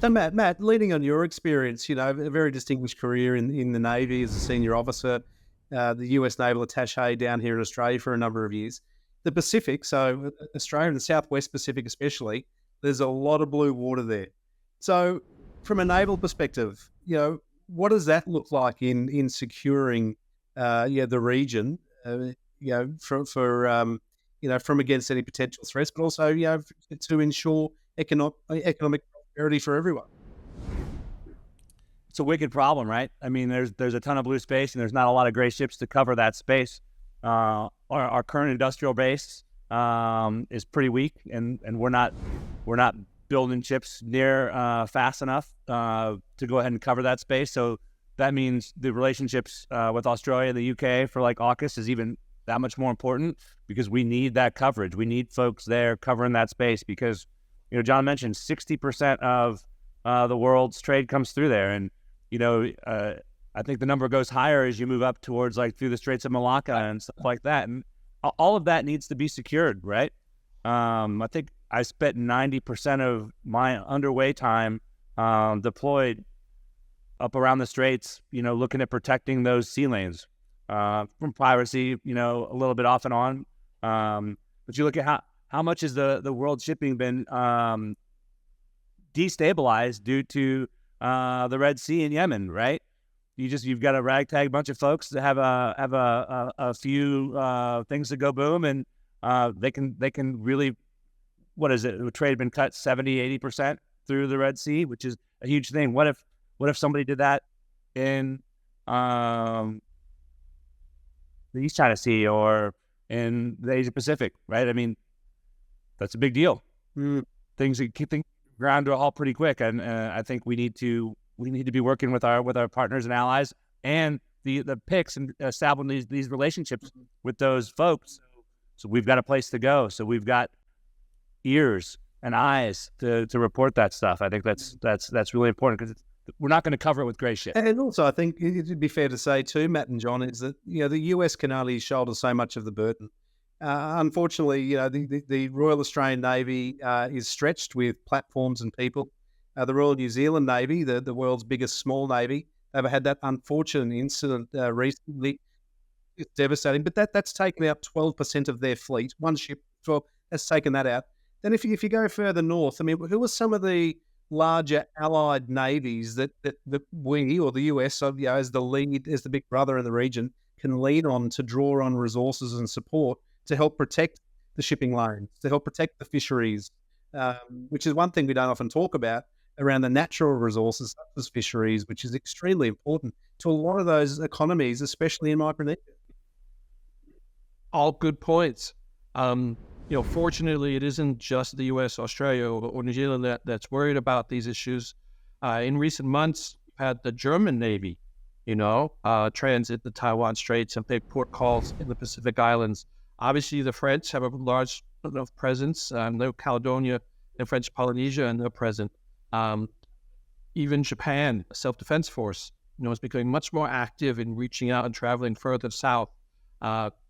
So Matt, leading on your experience, a very distinguished career in the Navy as a senior officer, the US Naval Attaché down here in Australia for a number of years. The Pacific, so Australia and the Southwest Pacific especially, there's a lot of blue water there. So from a naval perspective, what does that look like in securing, the region, from against any potential threats, but also, to ensure economic prosperity for everyone. It's a wicked problem, right? I mean, there's a ton of blue space, and there's not a lot of gray ships to cover that space. Our current industrial base is pretty weak, and we're not building ships near fast enough to go ahead and cover that space. So that means the relationships with Australia and the UK for like AUKUS is even that much more important, because we need that coverage. We need folks there covering that space because, John mentioned 60% of the world's trade comes through there. And, I think the number goes higher as you move up towards like through the Straits of Malacca and stuff like that. And all of that needs to be secured, right? I think I spent 90% of my underway time deployed up around the Straits, looking at protecting those sea lanes from piracy, a little bit off and on. But you look at how much has the world shipping been destabilized due to the Red Sea in Yemen, right? You've got a ragtag bunch of folks that have a few things that go boom, and they can really, what is it? The trade had been cut 70-80% through the Red Sea, which is a huge thing. What if somebody did that in the East China Sea or in the Asia Pacific, right? I mean, that's a big deal. Things ground to a halt pretty quick, and I think we need to be working with our partners and allies and the PICs and establishing these relationships with those folks. So we've got a place to go. So we've got ears and eyes to report that stuff. I think that's really important, because we're not going to cover it with gray shit. And also, I think it'd be fair to say too, Matt and John, is that the US can only shoulder so much of the burden. Unfortunately, the Royal Australian Navy is stretched with platforms and people. The Royal New Zealand Navy, the world's biggest small navy, they've had that unfortunate incident recently. It's devastating, but that's taken out 12% of their fleet. One ship, 12, has taken that out. Then if you go further north, I mean, who are some of the larger allied navies that we, or the US, as the lead, as the big brother in the region, can lean on to draw on resources and support to help protect the shipping lanes, to help protect the fisheries, which is one thing we don't often talk about, around the natural resources such as fisheries, which is extremely important to a lot of those economies, especially in Micronesia. All good points. Fortunately, it isn't just the U.S., Australia, or New Zealand that's worried about these issues. In recent months, we've had the German Navy, transit the Taiwan Straits and make port calls in the Pacific Islands. Obviously, the French have a large enough presence, New Caledonia and French Polynesia, and they're present. Even Japan, a self-defense force, is becoming much more active in reaching out and traveling further south.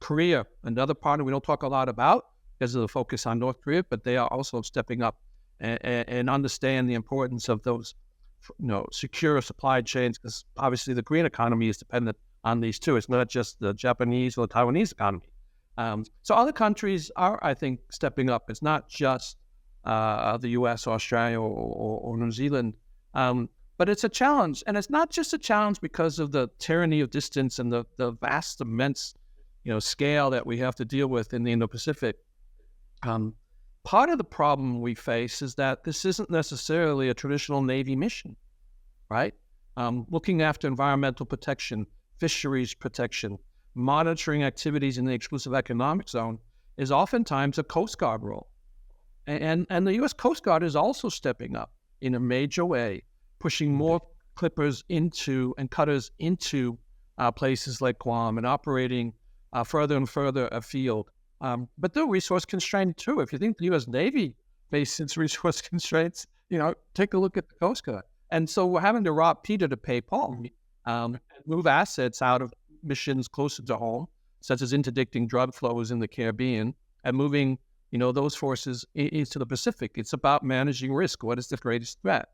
Korea, another partner we don't talk a lot about because of the focus on North Korea, but they are also stepping up and understand the importance of those, secure supply chains, because obviously the Korean economy is dependent on these too. It's not just the Japanese or the Taiwanese economy. So other countries are, I think, stepping up. It's not just the U.S., Australia, or New Zealand, but it's a challenge. And it's not just a challenge because of the tyranny of distance and the vast, immense, scale that we have to deal with in the Indo-Pacific. Part of the problem we face is that this isn't necessarily a traditional Navy mission, right? Looking after environmental protection, fisheries protection, monitoring activities in the exclusive economic zone is oftentimes a Coast Guard role. And the U.S. Coast Guard is also stepping up in a major way, pushing more clippers into and cutters into places like Guam and operating further and further afield. But they're resource constrained too. If you think the U.S. Navy faces resource constraints, take a look at the Coast Guard. And so we're having to rob Peter to pay Paul, move assets out of missions closer to home, such as interdicting drug flows in the Caribbean, and moving those forces into the Pacific. It's about managing risk. What is the greatest threat?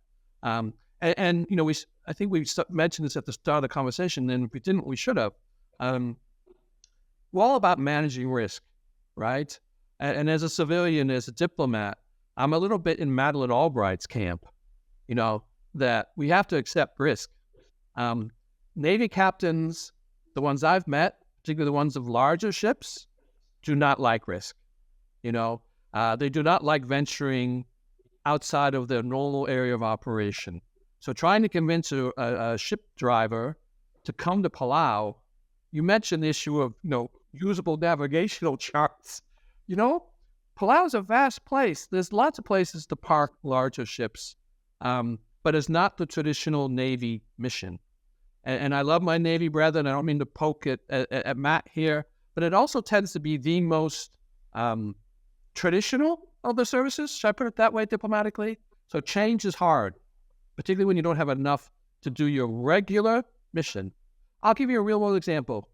And I think we mentioned this at the start of the conversation, and if we didn't, we should have. We're all about managing risk, right? And as a civilian, as a diplomat, I'm a little bit in Madeleine Albright's camp, that we have to accept risk. Navy captains, the ones I've met, particularly the ones of larger ships, do not like risk. They do not like venturing outside of their normal area of operation. So trying to convince a ship driver to come to Palau, you mentioned the issue of, usable navigational charts. Palau is a vast place. There's lots of places to park larger ships, but it's not the traditional Navy mission. And I love my Navy brethren. I don't mean to poke at Matt here, but it also tends to be the most traditional of the services. Should I put it that way diplomatically? So change is hard, particularly when you don't have enough to do your regular mission. I'll give you a real-world example.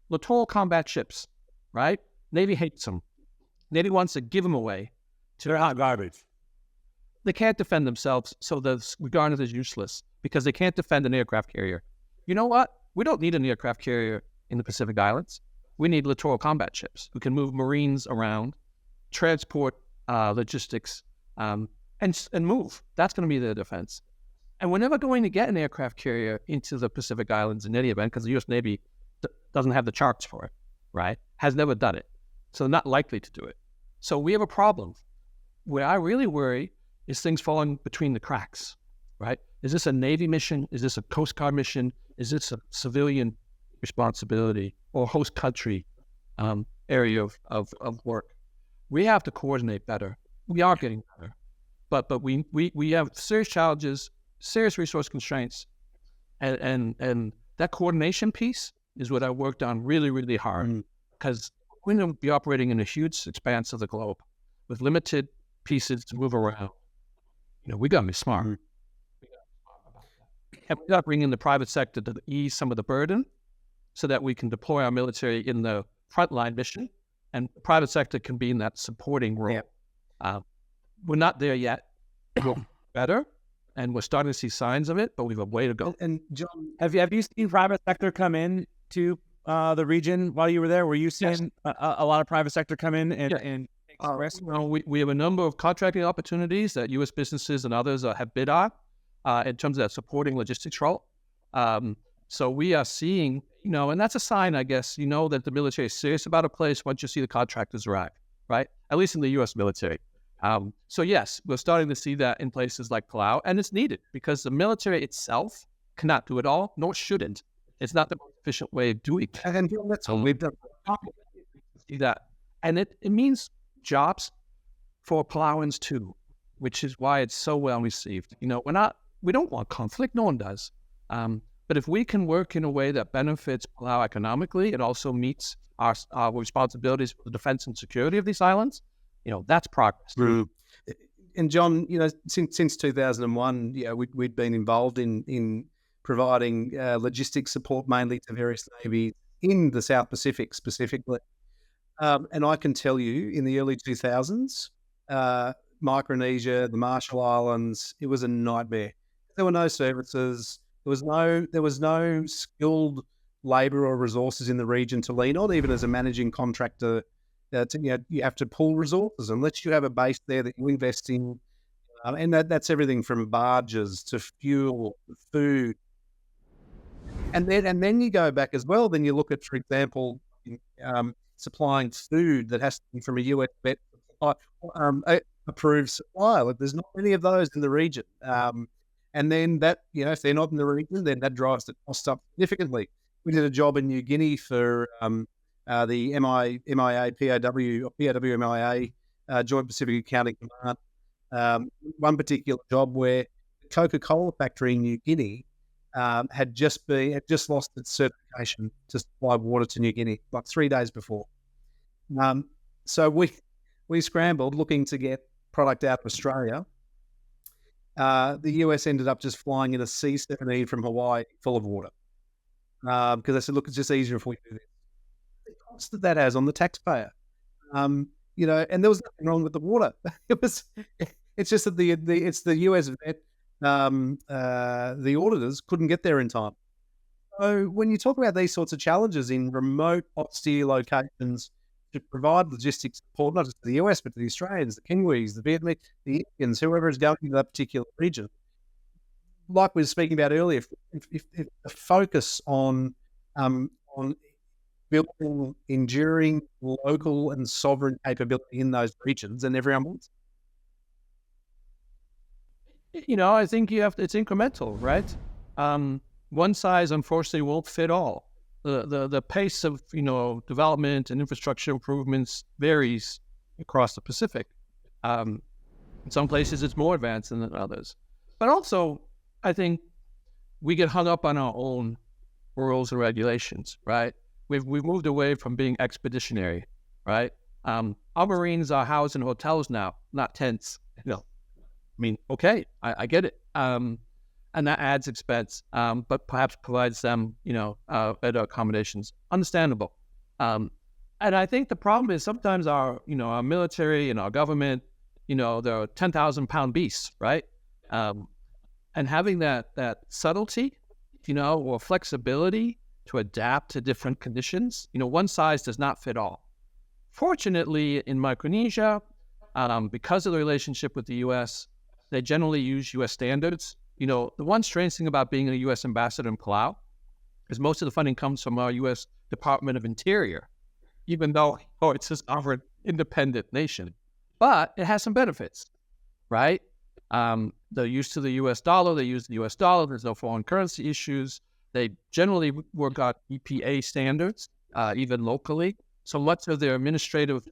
Littoral combat ships, right? Navy hates them. Navy wants to give them away. They're hot garbage. They can't defend themselves, so they're regarded as useless because they can't defend an aircraft carrier. You know what? We don't need an aircraft carrier in the Pacific Islands. We need littoral combat ships who can move Marines around, transport logistics, and move. That's going to be their defense. And we're never going to get an aircraft carrier into the Pacific Islands in any event because the U.S. Navy doesn't have the charts for it, right? Has never done it. So they're not likely to do it. So we have a problem. Where I really worry is things falling between the cracks, right? Is this a Navy mission? Is this a Coast Guard mission? Is this a civilian responsibility or host country area of work? We have to coordinate better. We are getting better. But we have serious challenges, serious resource constraints, and that coordination piece is what I worked on really, really hard because we're going to be operating in a huge expanse of the globe with limited pieces to move around. We got to be smart. And we got to bring in the private sector to ease some of the burden so that we can deploy our military in the frontline mission and the private sector can be in that supporting role. Yeah. We're not there yet. We're better, and we're starting to see signs of it, but we have a way to go. And John, have you seen private sector come in to the region while you were there? Were you seeing a lot of private sector come in and take risk? We have a number of contracting opportunities that U.S. businesses and others have bid on in terms of that supporting logistics role. So we are seeing, and that's a sign, I guess, that the military is serious about a place once you see the contractors arrive, right? At least in the U.S. military. So yes, we're starting to see that in places like Palau, and it's needed because the military itself cannot do it all, nor should it. It's not the most efficient way of doing it. And that's all we've done. See that, and it means jobs for Palauans too, which is why it's so well received. We don't want conflict, no one does. But if we can work in a way that benefits Palau economically, it also meets our responsibilities for the defense and security of these islands. That's progress. And John, since 2001, we'd been involved in providing logistics support mainly to various navies in the South Pacific specifically. And I can tell you, in the early 2000s, Micronesia, the Marshall Islands, it was a nightmare. There were no services. There was no skilled labour or resources in the region to lean on, even as a managing contractor. You have to pull resources unless you have a base there that you invest in, and that's everything from barges to fuel, food, and then you go back as well. Then you look at, for example, supplying food that has to be from a US vet approved supplier. There's not many of those in the region, and then that if they're not in the region, then that drives the cost up significantly. We did a job in New Guinea for the MIA POW Joint Pacific Accounting Command. One particular job where the Coca-Cola factory in New Guinea had just lost its certification to supply water to New Guinea like 3 days before. So we scrambled looking to get product out of Australia. The US ended up just flying in a C-17 from Hawaii full of water because they said, look, it's just easier if we do this. The cost that has on the taxpayer, and there was nothing wrong with the water. It's just that it's the US vet the auditors couldn't get there in time. So when you talk about these sorts of challenges in remote, austere locations to provide logistics support, not just to the US, but to the Australians, the Kiwis, the Vietnamese, the Indians, whoever is going to that particular region, like we were speaking about earlier, if the focus on building enduring local and sovereign capability in those regions, and everyone wants. I think it's incremental, right? One size, unfortunately, won't fit all. The pace of, development and infrastructure improvements varies across the Pacific. In some places, it's more advanced than others. But also, I think we get hung up on our own rules and regulations, right? We've moved away from being expeditionary, right? Our Marines are housed in hotels now, not tents. Okay, I get it. And that adds expense, but perhaps provides them, better accommodations. Understandable. And I think the problem is sometimes our military and our government, they're 10,000-pound beasts, right? And having that subtlety, or flexibility to adapt to different conditions, one size does not fit all. Fortunately, in Micronesia, because of the relationship with the U.S., they generally use U.S. standards. The one strange thing about being a U.S. ambassador in Palau is most of the funding comes from our U.S. Department of Interior, even though it's a sovereign, independent nation. But it has some benefits, right? They're used to the U.S. dollar. They use the U.S. dollar. There's no foreign currency issues. They generally work on EPA standards, even locally. So much of their administrative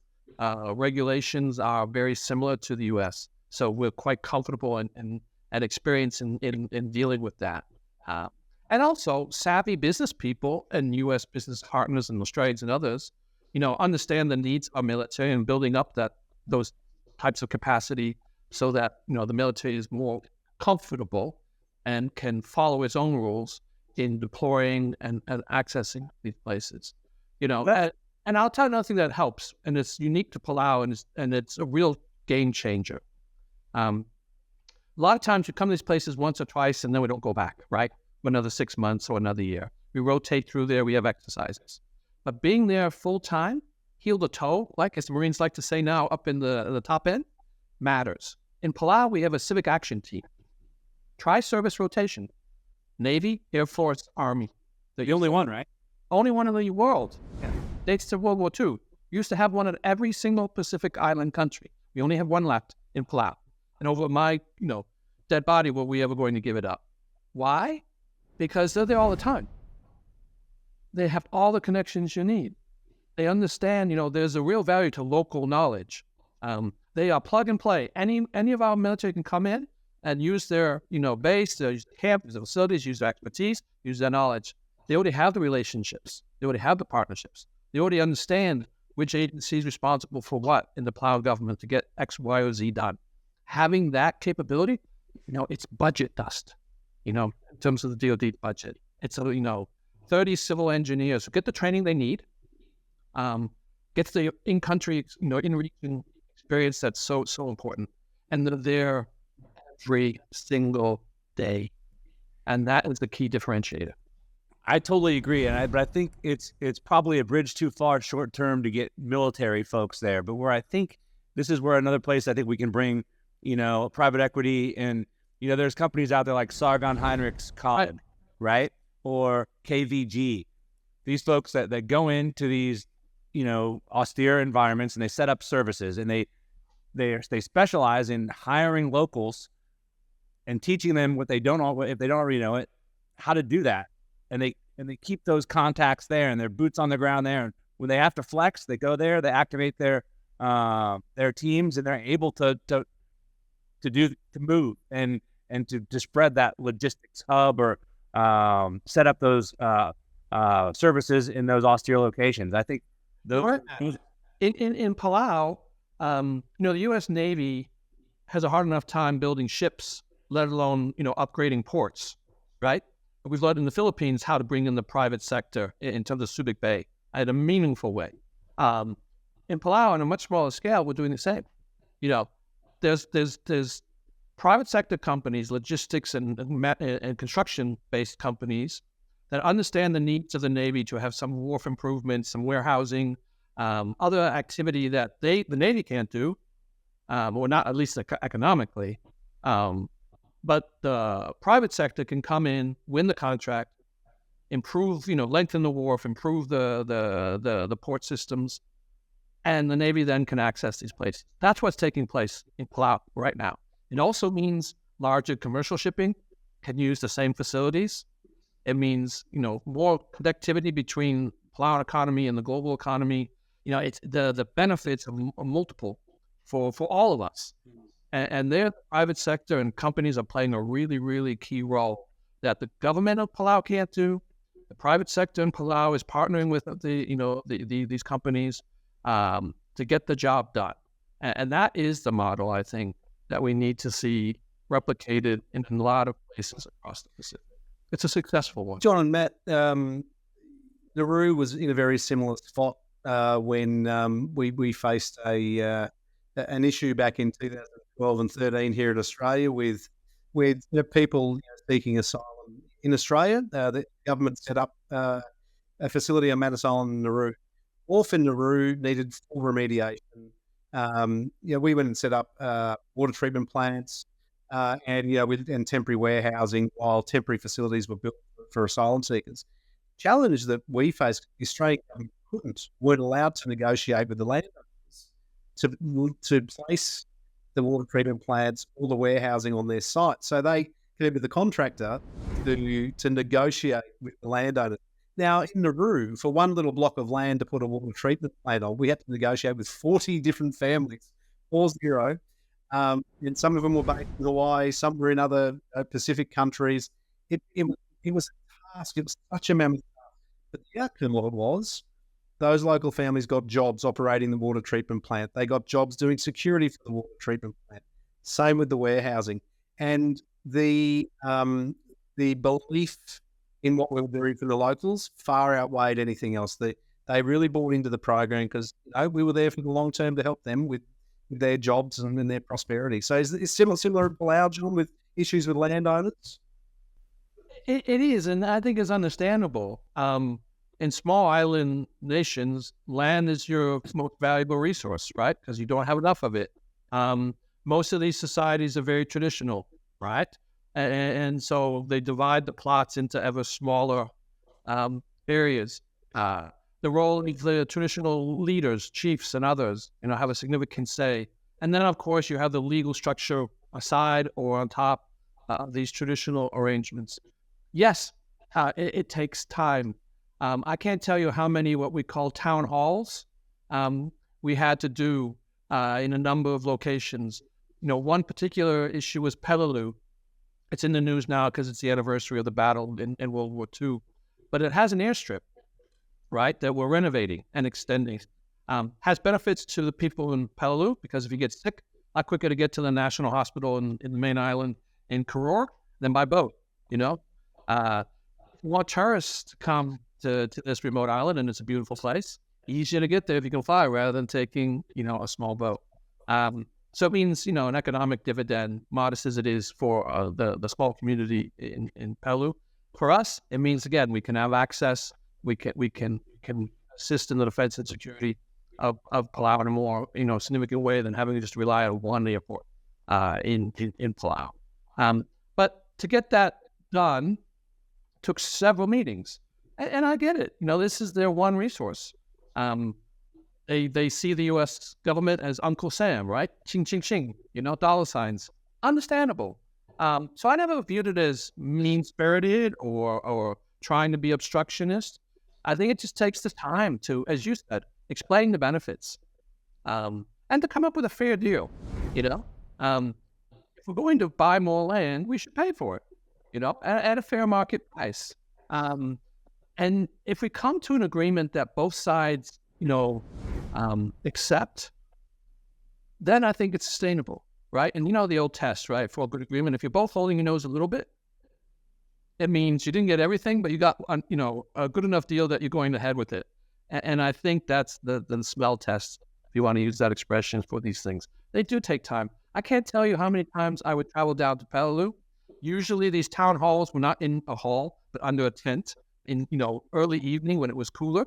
regulations are very similar to the U.S. So we're quite comfortable and experienced in dealing with that. And also, savvy business people and U.S. business partners and Australians and others, understand the needs of military and building up those types of capacity so that, the military is more comfortable and can follow its own rules in deploying and accessing these places. And I'll tell you another thing that helps, and it's unique to Palau, and it's a real game changer. A lot of times we come to these places once or twice, and then we don't go back, right? For another 6 months or another year. We rotate through there. We have exercises. But being there full time, heel to toe, like as the Marines like to say now, up in the top end, matters. In Palau, we have a civic action team. Tri-service rotation. Navy, Air Force, Army. The only one, right? Only one in the world. Yeah. Dates to World War II. Used to have one in every single Pacific island country. We only have one left in Palau. And over my, dead body, were we ever going to give it up? Why? Because they're there all the time. They have all the connections you need. They understand, there's a real value to local knowledge. They are plug and play. Any of our military can come in and use their, base, their camp, their facilities, use their expertise, use their knowledge. They already have the relationships. They already have the partnerships. They already understand which agency is responsible for what in the Palau government to get X, Y, or Z done. Having that capability, it's budget dust, in terms of the DoD budget. It's, 30 civil engineers who get the training they need, gets the in-country, in-region experience that's so important. And they're there every single day. And that is the key differentiator. I totally agree. But I think it's probably a bridge too far short term to get military folks there. But where I think this is where another place I think we can bring, private equity and, there's companies out there like Sargon Heinrichs College, right? Or KVG. These folks that go into these, austere environments and they set up services and they specialize in hiring locals and teaching them what they don't know, if they don't already know it, how to do that. And they keep those contacts there and their boots on the ground there. And when they have to flex, they go there, they activate their teams, and they're able to move and to spread that logistics hub or set up those services in those austere locations. I think those in Palau, the U.S. Navy has a hard enough time building ships, let alone upgrading ports, right? We've learned in the Philippines how to bring in the private sector in terms of Subic Bay in a meaningful way. In Palau, on a much smaller scale, we're doing the same. There's private sector companies, logistics and construction-based companies that understand the needs of the Navy to have some wharf improvements, some warehousing, other activity that the Navy can't do, or not at least economically. But the private sector can come in, win the contract, improve, lengthen the wharf, improve the port systems, and the Navy then can access these places. That's what's taking place in Palau right now. It also means larger commercial shipping can use the same facilities. It means, more connectivity between Palau economy and the global economy. It's the benefits are multiple for all of us. And the private sector and companies are playing a really, really key role that the government of Palau can't do. The private sector in Palau is partnering with these companies to get the job done. And that is the model, I think, that we need to see replicated in a lot of places across the Pacific. It's a successful one. John and Matt, Nauru was in a very similar spot when we faced an issue back in 2012 and 13 here in Australia with people seeking asylum in Australia. The government set up a facility on Manus Island in Nauru. Wharf in Nauru needed full remediation. We went and set up water treatment plants and temporary warehousing while temporary facilities were built for asylum seekers. Challenge that we faced, the Australian government weren't allowed to negotiate with the landowners to place the water treatment plants or the warehousing on their site. So they connected with the contractor to negotiate with the landowner. Now, in Nauru, for one little block of land to put a water treatment plant on, we had to negotiate with 40 different families, 40. And some of them were based in Hawaii, some were in other Pacific countries. It was a task. It was such a mammoth task. But the outcome of it was those local families got jobs operating the water treatment plant. They got jobs doing security for the water treatment plant. Same with the warehousing. And the belief in what we were doing for the locals far outweighed anything else. They really bought into the program because we were there for the long term to help them with their jobs and their prosperity. So is similar in Palau, John, with issues with landowners? It is, and I think it's understandable. In small island nations, land is your most valuable resource, right? Because you don't have enough of it. Most of these societies are very traditional, right? And so they divide the plots into ever smaller areas. The role of the traditional leaders, chiefs and others, have a significant say. And then, of course, you have the legal structure aside or on top of these traditional arrangements. Yes, it takes time. I can't tell you how many what we call town halls we had to do in a number of locations. One particular issue was Peleliu. It's in the news now because it's the anniversary of the battle in World War II. But it has an airstrip, right, that we're renovating and extending. Has benefits to the people in Peleliu because if you get sick, a lot quicker to get to the National Hospital in the main island in Koror than by boat, want tourists to come to this remote island, and it's a beautiful place. Easier to get there if you can fly rather than taking, a small boat. So it means, an economic dividend, modest as it is for the small community in Peleliu. For us, it means, again, we can have access. We can assist in the defense and security of Palau in a more, significant way than having to just rely on one airport in Palau. But to get that done took several meetings. And I get it. This is their one resource. They see the U.S. government as Uncle Sam, right? Ching, ching, ching, dollar signs. Understandable. So I never viewed it as mean-spirited or trying to be obstructionist. I think it just takes the time to, as you said, explain the benefits and to come up with a fair deal. If we're going to buy more land, we should pay for it, at a fair market price. And if we come to an agreement that both sides, accept, then I think it's sustainable, right? And the old test, right, for a good agreement, if you're both holding your nose a little bit, it means you didn't get everything, but you got, a good enough deal that you're going ahead with it. And I think that's the smell test, if you want to use that expression for these things. They do take time. I can't tell you how many times I would travel down to Peleliu. Usually these town halls were not in a hall, but under a tent in, early evening when it was cooler.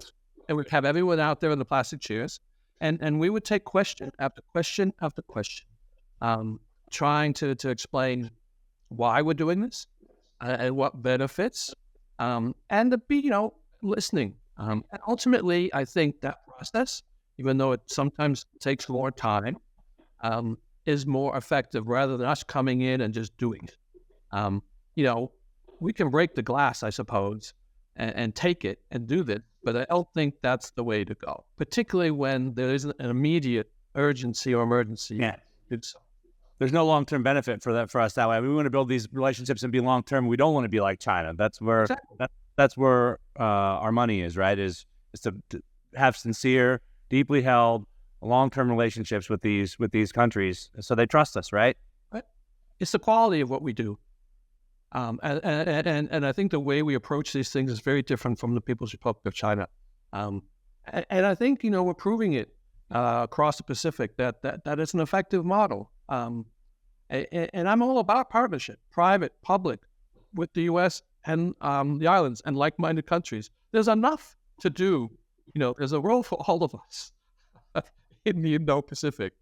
And we'd have everyone out there in the plastic chairs. And we would take question after question after question, trying to explain why we're doing this and what benefits, and to be, listening. And ultimately, I think that process, even though it sometimes takes more time, is more effective rather than us coming in and just doing it. We can break the glass, I suppose, and take it and do that, but I don't think that's the way to go, particularly when there isn't an immediate urgency or emergency. Yeah. There's no long-term benefit for us that way. We want to build these relationships and be long-term. We don't want to be like China. That's where that's where our money is, right? Is to have sincere, deeply held, long-term relationships with these countries, so they trust us, right? It's the quality of what we do, and I think the way we approach these things is very different from the People's Republic of China, and I think we're proving it across the Pacific that it's an effective model. And I'm all about partnership, private, public, with the U.S. and the islands and like-minded countries. There's enough to do. There's a role for all of us in the Indo-Pacific.